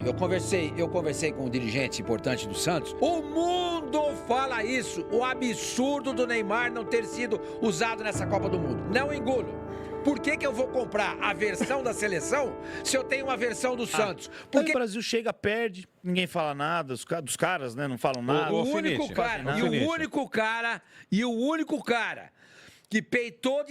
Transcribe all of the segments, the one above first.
eu conversei com um dirigente importante do Santos. O mundo fala isso, o absurdo do Neymar não ter sido usado nessa Copa do Mundo. Não engulo. Por que eu vou comprar a versão da seleção se eu tenho uma versão do Santos? Porque o Brasil chega, perde, ninguém fala nada, dos caras, né, não falam nada. O único cara que peitou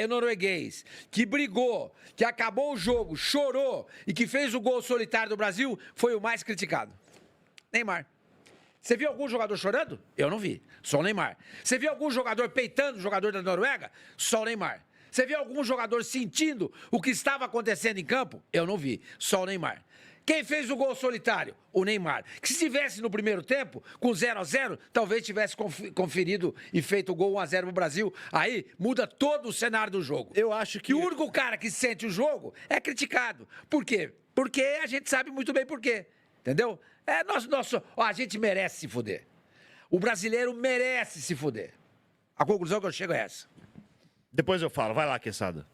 norueguês, que brigou, que acabou o jogo, chorou e que fez o gol solitário do Brasil foi o mais criticado. Neymar. Você viu algum jogador chorando? Eu não vi. Só o Neymar. Você viu algum jogador peitando o jogador da Noruega? Só o Neymar. Você viu algum jogador sentindo o que estava acontecendo em campo? Eu não vi. Só o Neymar. Quem fez o gol solitário? O Neymar. Que se estivesse no primeiro tempo, com 0-0, talvez tivesse conferido e feito o gol 1-0 pro Brasil. Aí muda todo o cenário do jogo. Eu acho que... E o único cara que sente o jogo é criticado. Por quê? Porque a gente sabe muito bem por quê. Entendeu? A gente merece se fuder. O brasileiro merece se fuder. A conclusão que eu chego é essa. Depois eu falo. Vai lá, Quesada.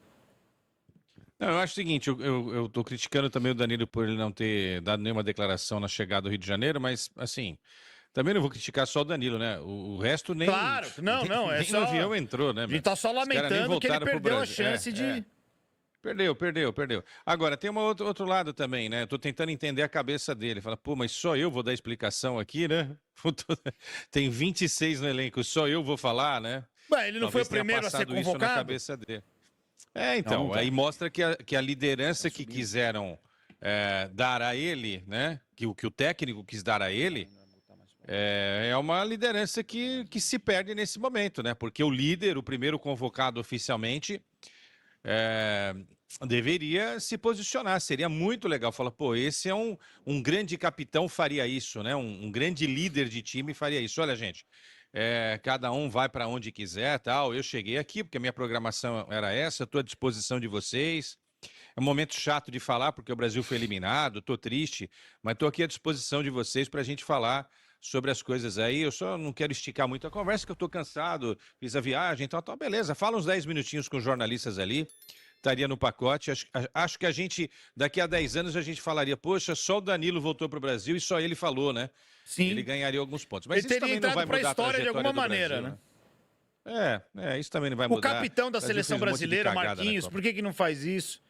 Não, eu acho o seguinte, eu tô criticando também o Danilo por ele não ter dado nenhuma declaração na chegada do Rio de Janeiro, mas, assim, também não vou criticar só o Danilo, né? O resto nem... Claro, não, é nem só... no avião entrou, né? A gente tá só lamentando que ele perdeu a chance de... Perdeu. Agora, tem outro lado também, né? Eu tô tentando entender a cabeça dele. Fala, pô, mas só eu vou dar explicação aqui, né? Tem 26 no elenco, só eu vou falar, né? Ué, ele não foi o primeiro a ser convocado? Isso na cabeça dele. Então, aí mostra que a liderança que quiseram dar a ele, né? Que o técnico quis dar a ele, é uma liderança que se perde nesse momento, né? Porque o líder, o primeiro convocado oficialmente, deveria se posicionar. Seria muito legal. Falar, pô, esse é um grande capitão faria isso, né? Um grande líder de time faria isso. Olha, gente, cada um vai para onde quiser, tal. Eu cheguei aqui porque a minha programação era essa, estou à disposição de vocês. É um momento chato de falar porque o Brasil foi eliminado, estou triste, mas estou aqui à disposição de vocês para a gente falar sobre as coisas aí. Eu só não quero esticar muito a conversa, que eu estou cansado, fiz a viagem, tal, beleza. Fala uns 10 minutinhos com os jornalistas ali, estaria no pacote. Acho que a gente, daqui a 10 anos, a gente falaria, poxa, só o Danilo voltou para o Brasil e só ele falou, né? Sim. Ele ganharia alguns pontos. Mas ele teria entrado para a história de alguma maneira, Brasil, né? Isso também não vai mudar. O capitão da seleção brasileira, Marquinhos, por que não faz isso?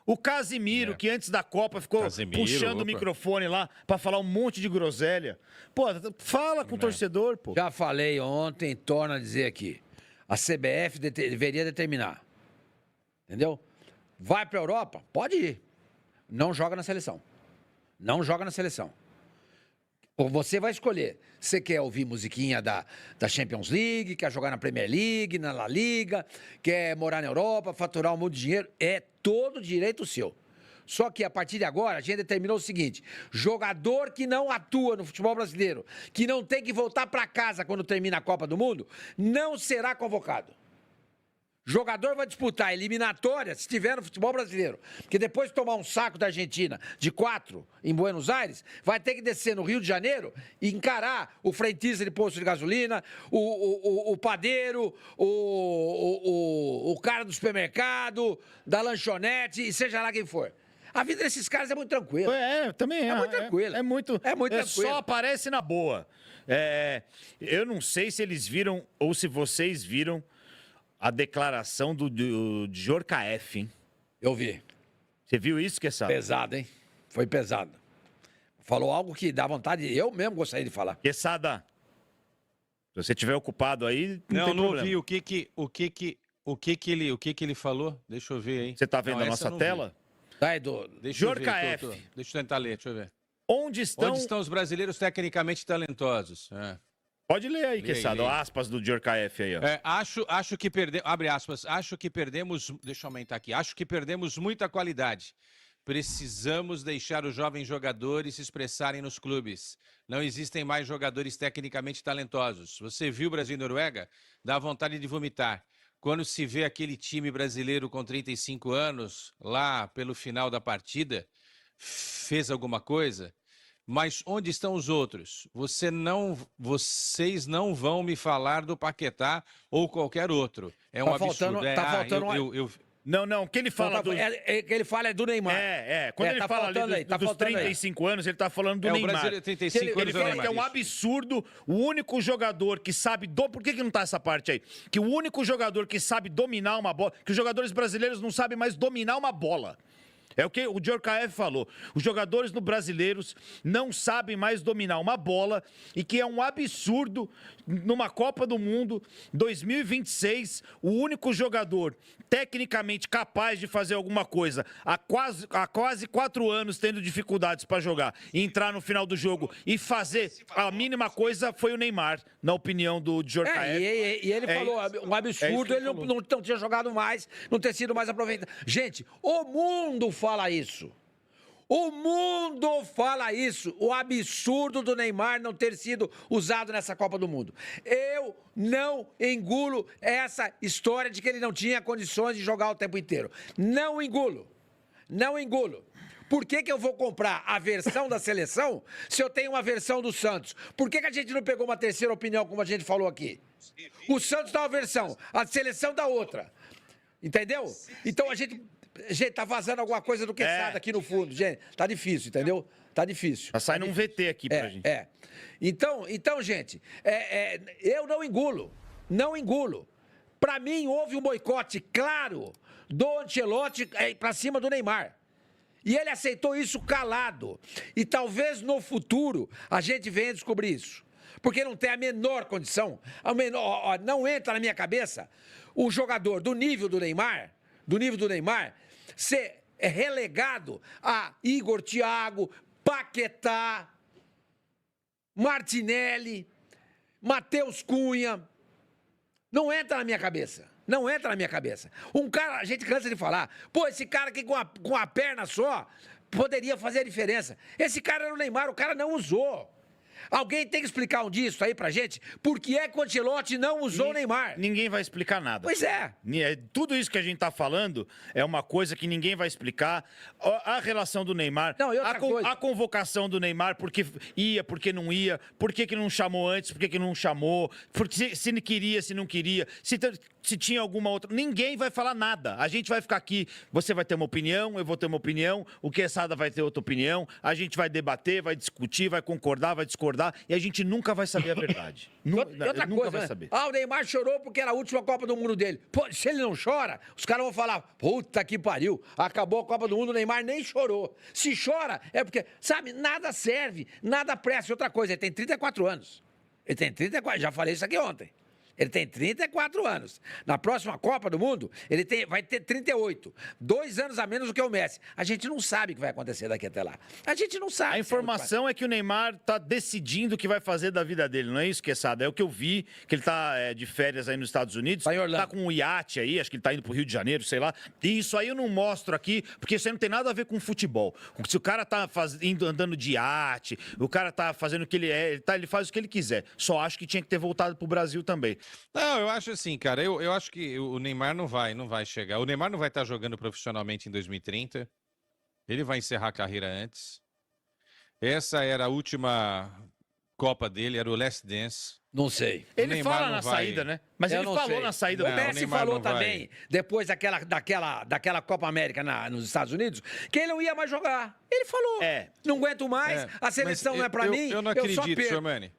O Casimiro, que antes da Copa ficou puxando o microfone lá para falar um monte de groselha. Pô, fala com o torcedor, pô. Já falei ontem, torno a dizer aqui. A CBF deveria determinar. Entendeu? Vai para a Europa? Pode ir. Não joga na seleção. Não joga na seleção. Ou você vai escolher. Você quer ouvir musiquinha da Champions League, quer jogar na Premier League, na La Liga, quer morar na Europa, faturar um monte de dinheiro. É todo direito seu. Só que a partir de agora, a gente determinou o seguinte: jogador que não atua no futebol brasileiro, que não tem que voltar para casa quando termina a Copa do Mundo, não será convocado. Jogador vai disputar a eliminatória se estiver no futebol brasileiro. Porque depois de tomar um saco da Argentina de 4 em Buenos Aires, vai ter que descer no Rio de Janeiro e encarar o frentista de posto de gasolina, o padeiro, o cara do supermercado, da lanchonete, e seja lá quem for. A vida desses caras é muito tranquila. Também é. É muito tranquila. É muito tranquila. Só aparece na boa. Eu não sei se eles viram ou se vocês viram a declaração do Djorkaeff, hein? Eu vi. Você viu isso, Quesada? Pesado, hein? Foi pesado. Falou algo que dá vontade, eu mesmo gostaria de falar. Quesada, se você estiver ocupado aí, não ouvi o que ele falou. Deixa eu ver aí. Você tá vendo a nossa tela? Tá, Edu. Djorkaeff. Deixa eu tentar ler, deixa eu ver. Onde estão os brasileiros tecnicamente talentosos? Pode ler aí, Quesada, aspas do Djorkaeff aí, ó. Acho que perdemos, abre aspas, acho que perdemos, deixa eu aumentar aqui, acho que perdemos muita qualidade. Precisamos deixar os jovens jogadores se expressarem nos clubes. Não existem mais jogadores tecnicamente talentosos. Você viu o Brasil e Noruega? Dá vontade de vomitar. Quando se vê aquele time brasileiro com 35 anos, lá pelo final da partida, fez alguma coisa? Mas onde estão os outros? Vocês não vão me falar do Paquetá ou qualquer outro. É um absurdo. Não, o que ele fala que ele fala é do Neymar. Quando ele fala ali dos 35 anos, ele tá falando do Neymar. O brasileiro 35 anos ele fala que é um absurdo o único jogador que sabe... Por que não tá essa parte aí? Que o único jogador que sabe dominar uma bola... Que os jogadores brasileiros não sabem mais dominar uma bola. É o que o Djorkaeff falou. Os jogadores brasileiros não sabem mais dominar uma bola e que é um absurdo numa Copa do Mundo 2026, o único jogador tecnicamente capaz de fazer alguma coisa há quase 4 anos tendo dificuldades para jogar e entrar no final do jogo e fazer a mínima coisa foi o Neymar, na opinião do Djorkaeff. E ele falou um absurdo, ele não tinha jogado mais, não ter sido mais aproveitado. Gente, o mundo fala isso. O mundo fala isso, o absurdo do Neymar não ter sido usado nessa Copa do Mundo. Eu não engulo essa história de que ele não tinha condições de jogar o tempo inteiro. Não engulo. Não engulo. Por que eu vou comprar a versão da seleção se eu tenho uma versão do Santos? Por que a gente não pegou uma terceira opinião, como a gente falou aqui? O Santos dá uma versão, a seleção dá outra. Entendeu? Então a gente... Gente, tá vazando alguma coisa do Quesada aqui no fundo, gente. Tá difícil, entendeu? Tá difícil. Tá saindo um VT aqui pra gente. Então, gente, eu não engulo. Não engulo. Pra mim, houve um boicote claro do Ancelotti pra cima do Neymar. E ele aceitou isso calado. E talvez no futuro a gente venha descobrir isso. Porque não tem a menor condição. Não entra na minha cabeça um jogador do nível do Neymar ser relegado a Igor Thiago, Paquetá, Martinelli, Matheus Cunha. Não entra na minha cabeça. Não entra na minha cabeça. Um cara, a gente cansa de falar, esse cara aqui com a perna só poderia fazer a diferença. Esse cara era o Neymar, o cara não usou. Alguém tem que explicar um disso aí pra gente? Por que é que o Ancelotti não usou o Neymar? Ninguém vai explicar nada. Pois é. Tudo isso que a gente tá falando é uma coisa que ninguém vai explicar. A relação do Neymar, a convocação do Neymar, porque não ia, por que não chamou antes, por que não chamou, se queria, se não queria, se tinha alguma outra... Ninguém vai falar nada. A gente vai ficar aqui, você vai ter uma opinião, eu vou ter uma opinião, o Quesada vai ter outra opinião, a gente vai debater, vai discutir, vai concordar, vai discordar, e a gente nunca vai saber a verdade. Outra coisa, vai saber. O Neymar chorou porque era a última Copa do Mundo dele. Pô, se ele não chora, os caras vão falar, puta que pariu, acabou a Copa do Mundo, o Neymar nem chorou. Se chora, é porque, sabe, nada serve, nada presta. Outra coisa, ele tem 34 anos. Ele tem 34, já falei isso aqui ontem. Ele tem 34 anos. Na próxima Copa do Mundo, vai ter 38. 2 anos a menos do que o Messi. A gente não sabe o que vai acontecer daqui até lá. A gente não sabe. A informação é que o Neymar tá decidindo o que vai fazer da vida dele. Não é isso, Quesada? É o que eu vi, que ele tá de férias aí nos Estados Unidos. Tá com um iate aí, acho que ele tá indo pro Rio de Janeiro, sei lá. E isso aí eu não mostro aqui, porque isso aí não tem nada a ver com futebol. Se o cara tá andando de iate, o cara tá fazendo o que ele faz o que ele quiser. Só acho que tinha que ter voltado pro Brasil também. Não, eu acho assim, cara, eu acho que o Neymar não vai chegar. O Neymar não vai estar jogando profissionalmente em 2030. Ele vai encerrar a carreira antes. Essa era a última Copa dele, era o Last Dance. Não sei. Ele fala na saída, né? Mas ele falou na saída. O Messi falou também, depois daquela Copa América nos Estados Unidos, que ele não ia mais jogar. Ele falou. Não aguento mais, a seleção não é pra mim. Eu não acredito, senhor Mani.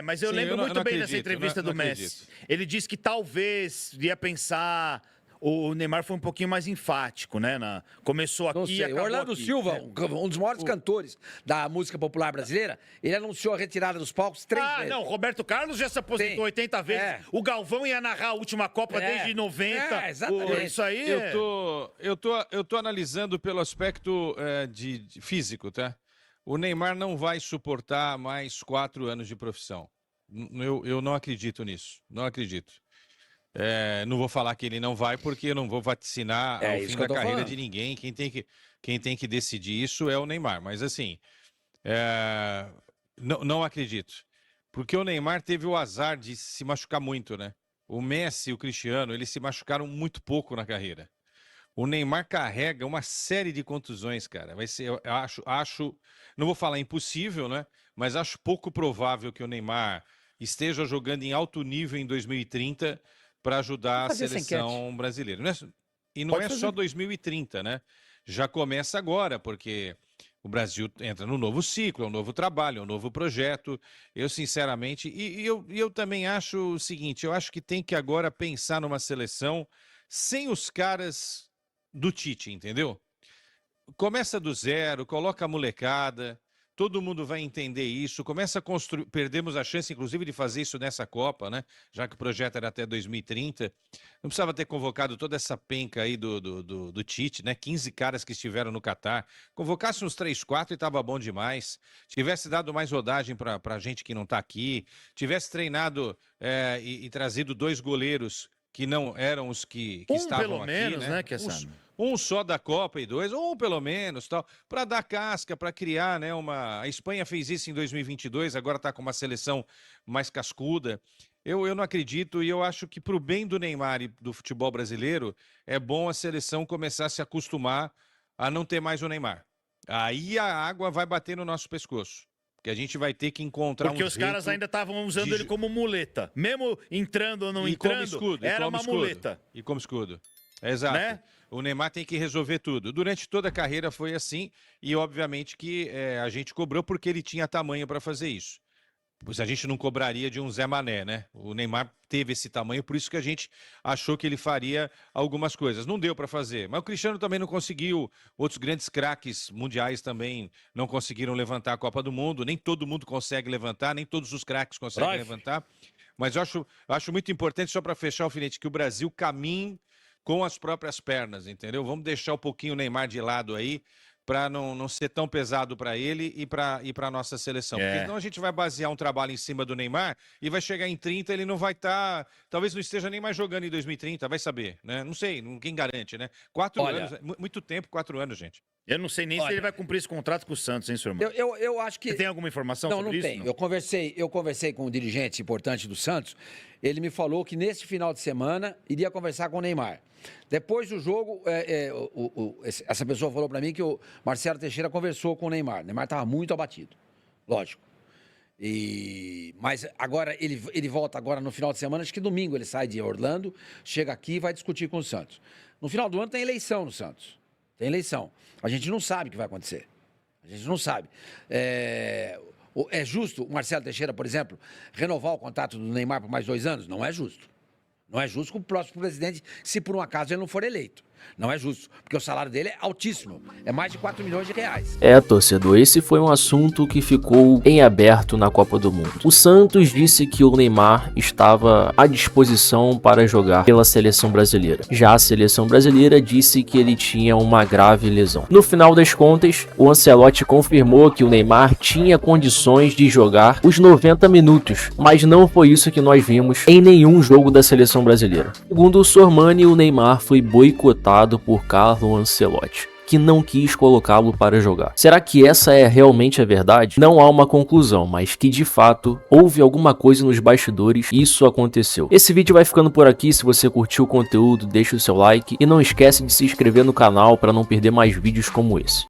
Mas eu lembro muito bem dessa entrevista do Messi. Ele disse que talvez ia pensar... O Neymar foi um pouquinho mais enfático, né? Começou aqui e acabou Orlando aqui. Silva, um dos maiores cantores da música popular brasileira, ele anunciou a retirada dos palcos 3 vezes. Não, Roberto Carlos já se aposentou 80 vezes. O Galvão ia narrar a última Copa desde 90. Exatamente. Isso aí Eu tô analisando pelo aspecto de físico, tá? O Neymar não vai suportar mais 4 anos de profissão. Eu não acredito nisso. Não acredito. Não vou falar que ele não vai, porque eu não vou vaticinar ao fim da carreira de ninguém. Quem tem que decidir isso é o Neymar. Mas assim, não acredito. Porque o Neymar teve o azar de se machucar muito, né? O Messi e o Cristiano, eles se machucaram muito pouco na carreira. O Neymar carrega uma série de contusões, cara. Vai ser, eu acho, não vou falar impossível, né? Mas acho pouco provável que o Neymar esteja jogando em alto nível em 2030 para ajudar a seleção brasileira. E não é só 2030, né? Já começa agora, porque o Brasil entra no novo ciclo, é um novo trabalho, é um novo projeto. Eu, sinceramente, eu também acho o seguinte, eu acho que tem que agora pensar numa seleção sem os caras do Tite, entendeu? Começa do zero, coloca a molecada, todo mundo vai entender isso, começa a construir, perdemos a chance, inclusive, de fazer isso nessa Copa, né? Já que o projeto era até 2030. Não precisava ter convocado toda essa penca aí do Tite, né? 15 caras que estiveram no Catar. Convocasse uns 3, 4 e estava bom demais. Tivesse dado mais rodagem para gente que não está aqui. Tivesse treinado e trazido 2 goleiros que não eram os que estavam pelo aqui, menos, né, um só da Copa e 2, ou pelo menos, tal, para dar casca, para criar, né, a Espanha fez isso em 2022, agora está com uma seleção mais cascuda. Eu não acredito e eu acho que para o bem do Neymar e do futebol brasileiro, é bom a seleção começar a se acostumar a não ter mais o Neymar. Aí a água vai bater no nosso pescoço. Que a gente vai ter que encontrar Porque os caras ainda estavam usando ele como muleta. Mesmo entrando ou não entrando, escudo, era uma muleta. E como escudo. Exato. Né? O Neymar tem que resolver tudo. Durante toda a carreira foi assim e, obviamente, que a gente cobrou porque ele tinha tamanho para fazer isso. Pois a gente não cobraria de um Zé Mané, né? O Neymar teve esse tamanho, por isso que a gente achou que ele faria algumas coisas. Não deu para fazer, mas o Cristiano também não conseguiu. Outros grandes craques mundiais também não conseguiram levantar a Copa do Mundo. Nem todo mundo consegue levantar, nem todos os craques conseguem levantar. Mas eu acho muito importante, só para fechar, Alfinete, que o Brasil caminhe com as próprias pernas, entendeu? Vamos deixar um pouquinho o Neymar de lado aí, para não ser tão pesado para ele e para a nossa seleção. Porque senão a gente vai basear um trabalho em cima do Neymar e vai chegar em 30, ele não vai estar... talvez não esteja nem mais jogando em 2030, vai saber, né? Não sei, quem garante, né? 4 anos, muito tempo, 4 anos, gente. Eu não sei nem se ele vai cumprir esse contrato com o Santos, hein, senhor? Eu acho que... Você tem alguma informação sobre isso? Não, não tenho. Eu conversei com um dirigente importante do Santos, ele me falou que nesse final de semana iria conversar com o Neymar. Depois do jogo, essa pessoa falou para mim que o Marcelo Teixeira conversou com o Neymar. O Neymar estava muito abatido, lógico. Mas agora ele volta agora no final de semana, acho que domingo ele sai de Orlando, chega aqui e vai discutir com o Santos. No final do ano tem eleição no Santos. Tem eleição. A gente não sabe o que vai acontecer. A gente não sabe. É justo o Marcelo Teixeira, por exemplo, renovar o contrato do Neymar por mais 2 anos? Não é justo. Não é justo com o próximo presidente, se por um acaso ele não for eleito. Não é justo, porque o salário dele é altíssimo. É mais de 4 milhões de reais. Torcedor, esse foi um assunto que ficou em aberto na Copa do Mundo. O Santos disse que o Neymar estava à disposição para jogar pela seleção brasileira. Já a seleção brasileira disse que ele tinha uma grave lesão. No final das contas, o Ancelotti confirmou que o Neymar tinha condições de jogar os 90 minutos, mas não foi isso que nós vimos em nenhum jogo da seleção brasileira. Segundo o Sormani, o Neymar foi boicotado por Carlo Ancelotti, que não quis colocá-lo para jogar. Será que essa é realmente a verdade? Não há uma conclusão, mas que de fato houve alguma coisa nos bastidores e isso aconteceu. Esse vídeo vai ficando por aqui. Se você curtiu o conteúdo, deixa o seu like e não esquece de se inscrever no canal para não perder mais vídeos como esse.